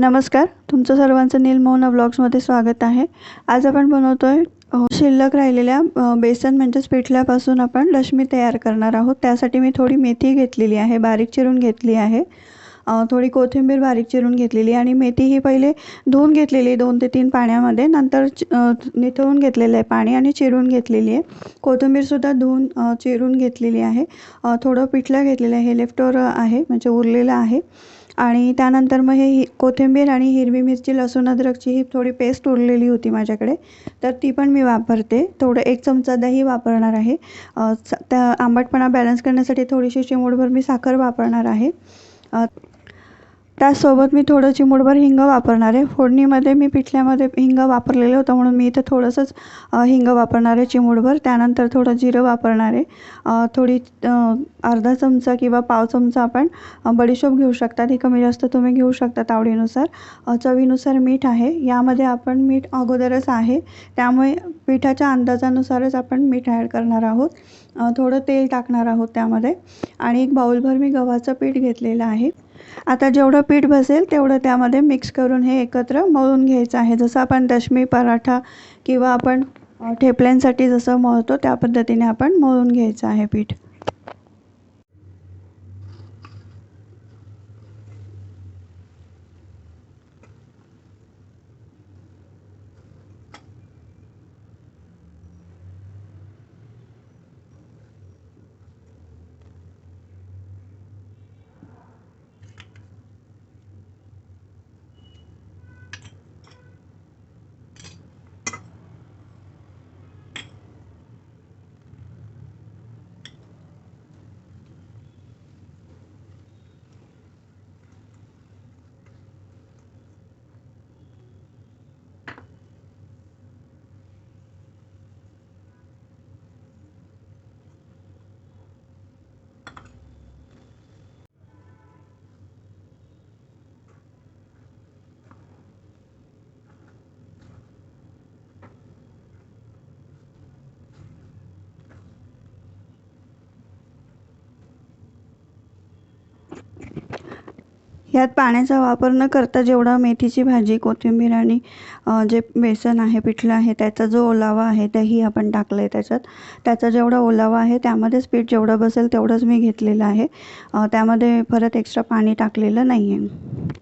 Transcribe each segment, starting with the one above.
नमस्कार, तुमचं सर्वांचं नीलमोहना व्लॉग्समध्ये स्वागत आहे। आज आपण बनवतोय शिल्लक राहिलेल्या बेसन म्हणजेच पिठल्यापासून आपण लश्मी तयार करणार आहोत। त्यासाठी मी थोडी मेथी घेतलेली आहे, बारीक चिरून घेतली आहे। थोडी कोथिंबीर बारीक चिरून घेतलेली आणि मेथी ही पहिले धुवून घेतलेली 2 ते 3 पाण्यामध्ये, नंतर निथळून घेतलेलं आहे पाणी आणि चिरून घेतलेली आहे। कोथिंबीरसुद्धा धुवून चिरून घेतलेली आहे। थोडं पिठलं घेतलेलं आहे, हे लेफ्टओव्हर आहे म्हणजे उरलेलं आहे। आणि त्यानंतर मग हे कोथिंबीर आणि हिरवी मिरची, लसूण, अद्रकची ही थोडी पेस्ट उरलेली होती माझ्याकडे, तर ती पण मी वापरते। थोडं 1 चमचा दही वापरणार आहे। त्या आंबटपणा बॅलन्स करण्यासाठी थोडीशी चिमूटभर मी साखर वापरणार आहे। त्यासोबत मी थोडं चिमूटभर हिंग वापरणार आहे। फोडणीमध्ये मी पिठल्यामध्ये हिंग वापरलेलं होतं म्हणून मी इथं थोडंसंच हिंग वापरणार आहे चिमूटभर। त्यानंतर थोडं जिरं वापरणार आहे। थोडी अर्धा चमचा किंवा पाव चमचा आपण बडीशोप घेऊ शकता, ती कमी जास्त तुम्ही घेऊ शकता आवडीनुसार। चवीनुसार मीठ आहे, यामध्ये आपण मीठ अगोदरच आहे त्यामुळे पिठाच्या अंदाजानुसारच आपण मीठ ॲड करणार आहोत। थोडं तेल टाकणार आहोत त्यामध्ये आणि 1 बाउलभर मी गव्हाचं पीठ घेतलेलं आहे। आता जेवढं पीठ बसेल तेवढं त्यामध्ये मिक्स करून हे एकत्र मळून घ्यायचं आहे। जसं आपण दशमी, पराठा किंवा आपण ठेपल्यांसाठी जसं मळतो त्या पद्धतीने आपण मळून घ्यायचं आहे पीठ। यात पाण्याचा वापर न करता जेवढा मेथीची भाजी, कोथिंबीर आणि जे बेसन आहे, पिठलं आहे, त्याचा जो ओलावा आहे तेही आपण टाकलं आहे त्याच्यात। त्याचा जेवढा ओलावा आहे त्यामध्येच पीठ जेवढं बसेल तेवढंच मी घेतलेलं आहे। त्यामध्ये परत एक्स्ट्रा पाणी टाकलेलं नाही आहे।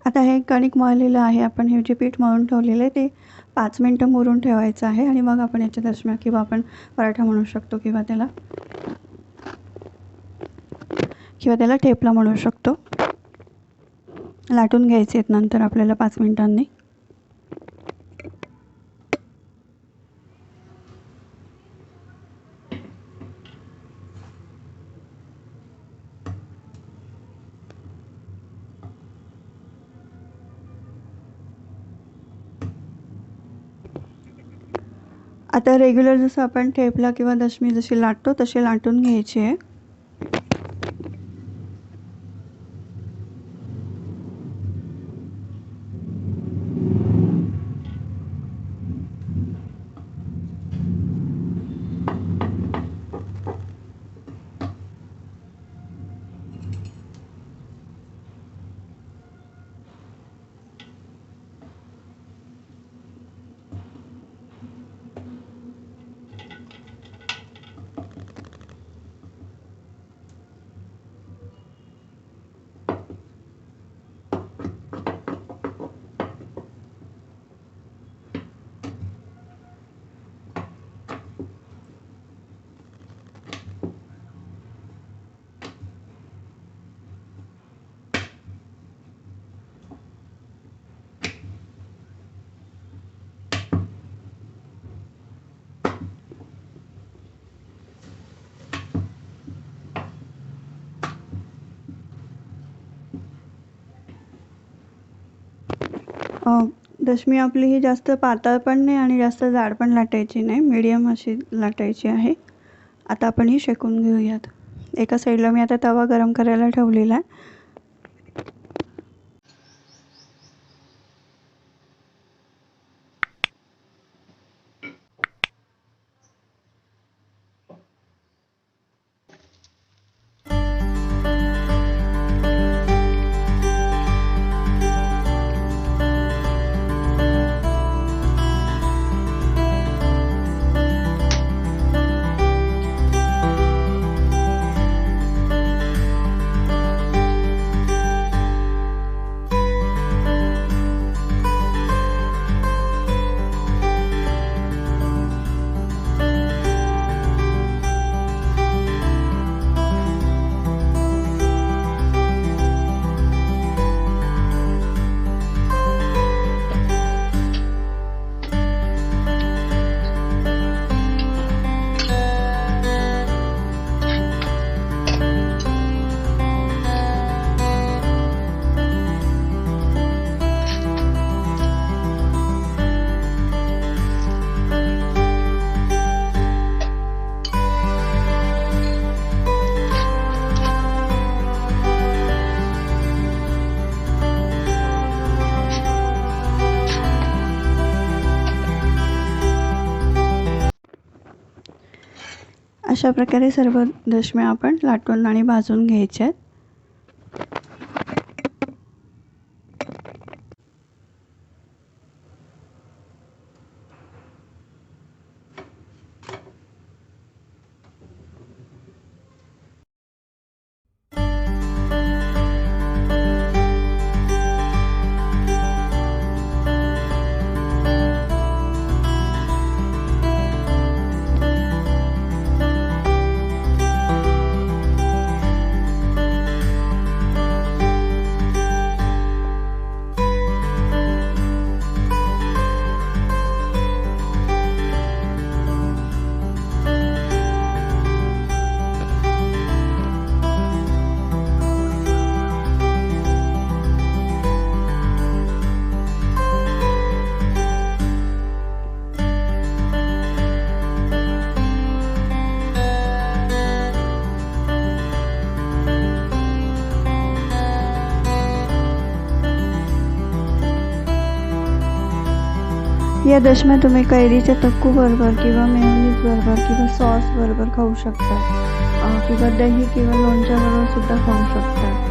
आता हे कणिक मळलेलं आहे, आपण हे जे पीठ मळून ठेवलेलं आहे ते 5 मिनिटं मुरून ठेवायचं आहे आणि मग आपण याच्या दशम्या किंवा आपण पराठा म्हणू शकतो किंवा त्याला ठेपला म्हणू शकतो। लाटून घ्यायचे आहेत नंतर आपल्याला 5 मिनिटांनी। आता रेग्युलर जसं आपण ठेपला किंवा दशमी जशी लाटतो तशी लाटून घ्यायची आहे. दशमी आपली ही जास्त पातळ पण नाही आणि जास्त जाड पण लाटायची नाही, मीडियम अशी लाटायची आहे. आता आपण ही शेकून घेऊयात. एका साईडला मी आता तवा गरम करायला ठेवलेला आहे. अशा प्रकारे सर्व दशम्या आपण लाटून आणि भाजून घ्यायच्या आहेत. या दशम्या तुम्ही कैरीच्या टक्कू बरोबर किंवा मेयोनीज बरोबर किंवा सॉस बरोबर खाऊ शकता किंवा दही किंवा लोणच्या बरोबर सुद्धा खाऊ शकता.